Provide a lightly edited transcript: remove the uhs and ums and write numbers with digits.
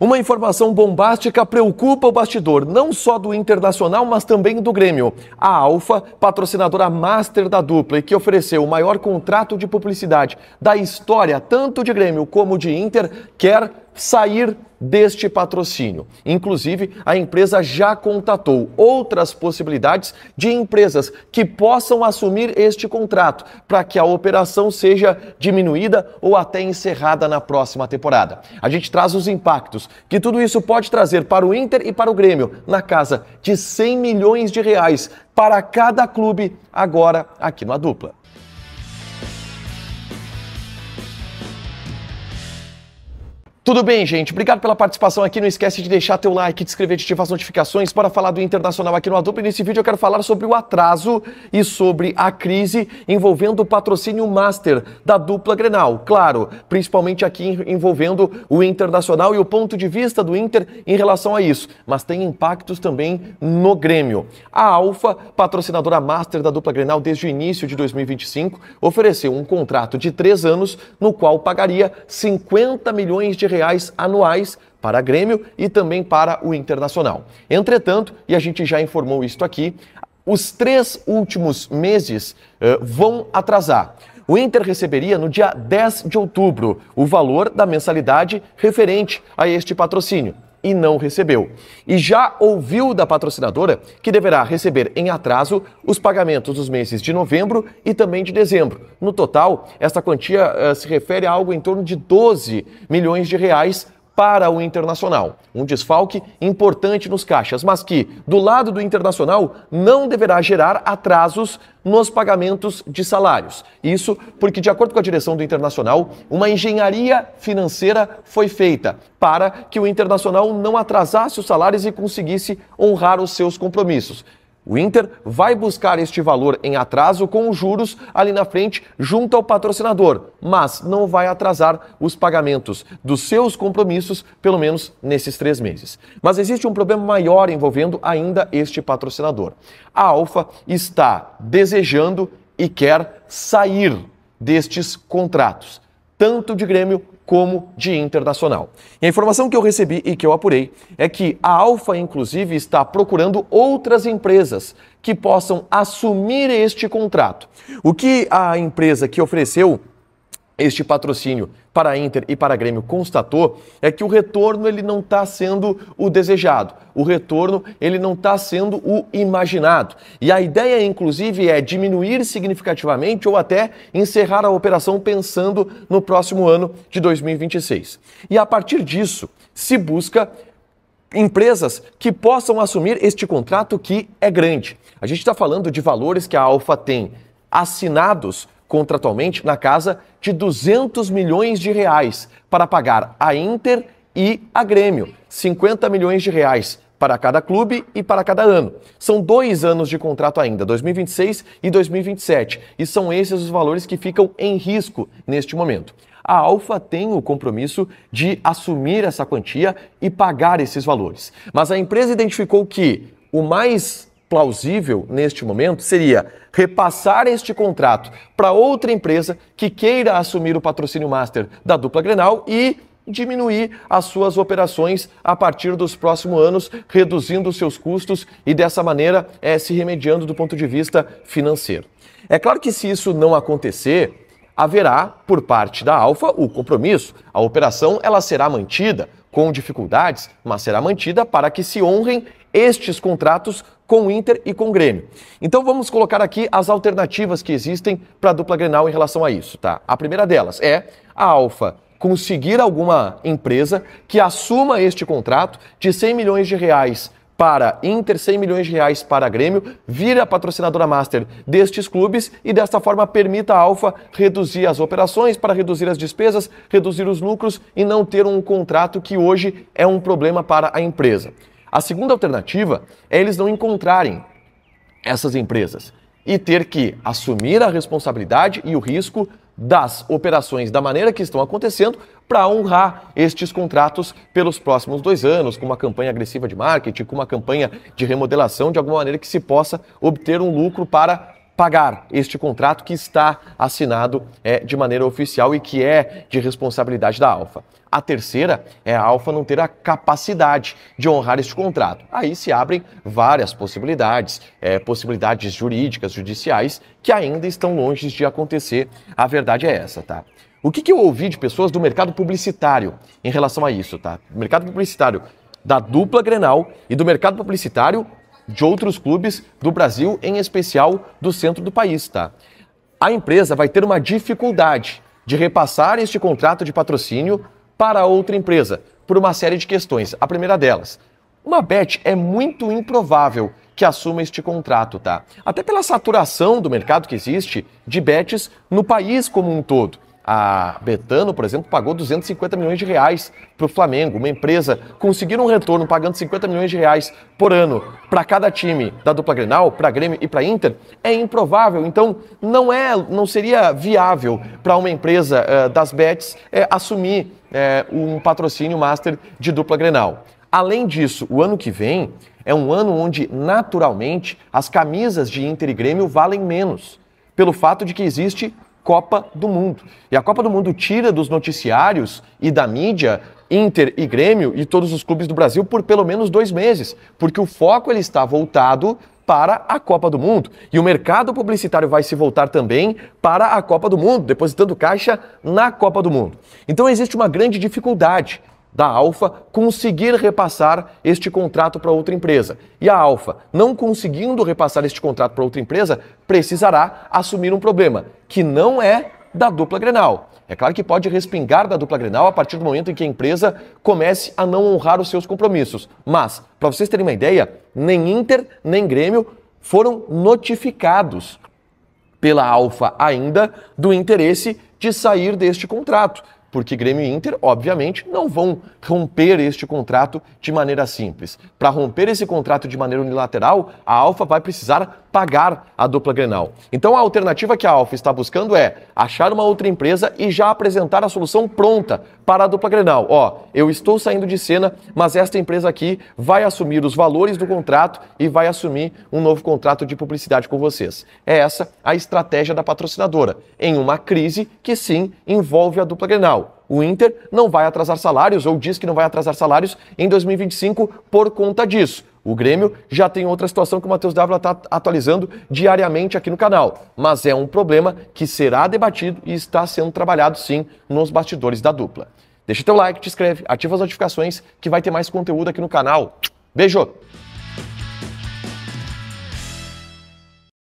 Uma informação bombástica preocupa o bastidor, não só do Internacional, mas também do Grêmio. A Alfa, patrocinadora master da dupla e que ofereceu o maior contrato de publicidade da história, tanto de Grêmio como de Inter, quer sair deste patrocínio. Inclusive, a empresa já contatou outras possibilidades de empresas que possam assumir este contrato para que a operação seja diminuída ou até encerrada na próxima temporada. A gente traz os impactos que tudo isso pode trazer para o Inter e para o Grêmio na casa de 100 milhões de reais para cada clube agora aqui no A Dupla. Tudo bem, gente? Obrigado pela participação aqui. Não esquece de deixar teu like, de inscrever, de ativar as notificações para falar do Internacional aqui no A Dupla. E nesse vídeo eu quero falar sobre o atraso e sobre a crise envolvendo o patrocínio master da dupla Grenal. Claro, principalmente aqui envolvendo o Internacional e o ponto de vista do Inter em relação a isso. Mas tem impactos também no Grêmio. A Alfa, patrocinadora master da dupla Grenal desde o início de 2025, ofereceu um contrato de 3 anos no qual pagaria 50 milhões de reais anuais para Grêmio e também para o Internacional. Entretanto, e a gente já informou isto aqui, os 3 últimos meses vão atrasar. O Inter receberia no dia 10 de outubro o valor da mensalidade referente a este patrocínio e não recebeu. E já ouviu da patrocinadora que deverá receber em atraso os pagamentos dos meses de novembro e também de dezembro. No total, esta quantia se refere a algo em torno de 12 milhões de reais para o Internacional. Um desfalque importante nos caixas, mas que, do lado do Internacional, não deverá gerar atrasos nos pagamentos de salários. Isso porque, de acordo com a direção do Internacional, uma engenharia financeira foi feita para que o Internacional não atrasasse os salários e conseguisse honrar os seus compromissos. O Inter vai buscar este valor em atraso com os juros ali na frente junto ao patrocinador, mas não vai atrasar os pagamentos dos seus compromissos, pelo menos nesses 3 meses. Mas existe um problema maior envolvendo ainda este patrocinador. A Alfa está desejando e quer sair destes contratos, tanto de Grêmio como de Internacional. E a informação que eu recebi e que eu apurei é que a Alfa, inclusive, está procurando outras empresas que possam assumir este contrato. O que a empresa que ofereceu este patrocínio para a Inter e para a Grêmio constatou é que o retorno ele não está sendo o desejado, o retorno ele não está sendo o imaginado. E a ideia, inclusive, é diminuir significativamente ou até encerrar a operação pensando no próximo ano de 2026. E a partir disso, se busca empresas que possam assumir este contrato que é grande. A gente está falando de valores que a Alfa tem assinados contratualmente na casa de 200 milhões de reais para pagar a Inter e a Grêmio. 50 milhões de reais para cada clube e para cada ano. São 2 anos de contrato ainda, 2026 e 2027. E são esses os valores que ficam em risco neste momento. A Alfa tem o compromisso de assumir essa quantia e pagar esses valores. Mas a empresa identificou que o mais plausível neste momento seria repassar este contrato para outra empresa que queira assumir o patrocínio master da dupla Grenal e diminuir as suas operações a partir dos próximos anos, reduzindo os seus custos e dessa maneira se remediando do ponto de vista financeiro. É claro que se isso não acontecer, haverá por parte da Alfa o compromisso. A operação ela será mantida com dificuldades, mas será mantida para que se honrem estes contratos com o Inter e com o Grêmio. Então vamos colocar aqui as alternativas que existem para a dupla Grenal em relação a isso, tá? A primeira delas é a Alfa conseguir alguma empresa que assuma este contrato de 100 milhões de reais para Inter, 100 milhões de reais para Grêmio, vira a patrocinadora master destes clubes e desta forma permita a Alfa reduzir as operações para reduzir as despesas, reduzir os lucros e não ter um contrato que hoje é um problema para a empresa. A segunda alternativa é eles não encontrarem essas empresas e ter que assumir a responsabilidade e o risco das operações da maneira que estão acontecendo para honrar estes contratos pelos próximos 2 anos, com uma campanha agressiva de marketing, com uma campanha de remodelação, de alguma maneira que se possa obter um lucro para pagar este contrato que está assinado de maneira oficial e que é de responsabilidade da Alfa. A terceira é a Alfa não ter a capacidade de honrar este contrato. Aí se abrem várias possibilidades, possibilidades jurídicas, judiciais, que ainda estão longe de acontecer. A verdade é essa, tá? O que eu ouvi de pessoas do mercado publicitário em relação a isso, tá? Mercado publicitário da dupla Grenal e do mercado publicitário de outros clubes do Brasil, em especial do centro do país, tá? A empresa vai ter uma dificuldade de repassar este contrato de patrocínio para outra empresa, por uma série de questões. A primeira delas, uma bet é muito improvável que assuma este contrato, tá? Até pela saturação do mercado que existe de bets no país como um todo. A Betano, por exemplo, pagou 250 milhões de reais para o Flamengo. Uma empresa conseguir um retorno pagando 50 milhões de reais por ano para cada time da dupla Grenal, para Grêmio e para Inter, é improvável. Então, não seria viável para uma empresa das bets assumir um patrocínio master de dupla Grenal. Além disso, o ano que vem é um ano onde, naturalmente, as camisas de Inter e Grêmio valem menos, pelo fato de que existe Copa do Mundo. E a Copa do Mundo tira dos noticiários e da mídia Inter e Grêmio e todos os clubes do Brasil por pelo menos 2 meses, porque o foco ele está voltado para a Copa do Mundo. E o mercado publicitário vai se voltar também para a Copa do Mundo, depositando caixa na Copa do Mundo. Então existe uma grande dificuldade da Alfa conseguir repassar este contrato para outra empresa. E a Alfa, não conseguindo repassar este contrato para outra empresa, precisará assumir um problema, que não é da dupla Grenal. É claro que pode respingar da dupla Grenal a partir do momento em que a empresa comece a não honrar os seus compromissos. Mas, para vocês terem uma ideia, nem Inter nem Grêmio foram notificados pela Alfa ainda do interesse de sair deste contrato. Porque Grêmio e Inter, obviamente, não vão romper este contrato de maneira simples. Para romper esse contrato de maneira unilateral, a Alfa vai precisar pagar a dupla Grenal. Então a alternativa que a Alfa está buscando é achar uma outra empresa e já apresentar a solução pronta para a dupla Grenal. Ó, eu estou saindo de cena, mas esta empresa aqui vai assumir os valores do contrato e vai assumir um novo contrato de publicidade com vocês. É essa a estratégia da patrocinadora, em uma crise que sim envolve a dupla Grenal. O Inter não vai atrasar salários, ou diz que não vai atrasar salários em 2025 por conta disso. O Grêmio já tem outra situação que o Matheus Dávila está atualizando diariamente aqui no canal. Mas é um problema que será debatido e está sendo trabalhado sim nos bastidores da dupla. Deixa teu like, te inscreve, ativa as notificações que vai ter mais conteúdo aqui no canal. Beijo!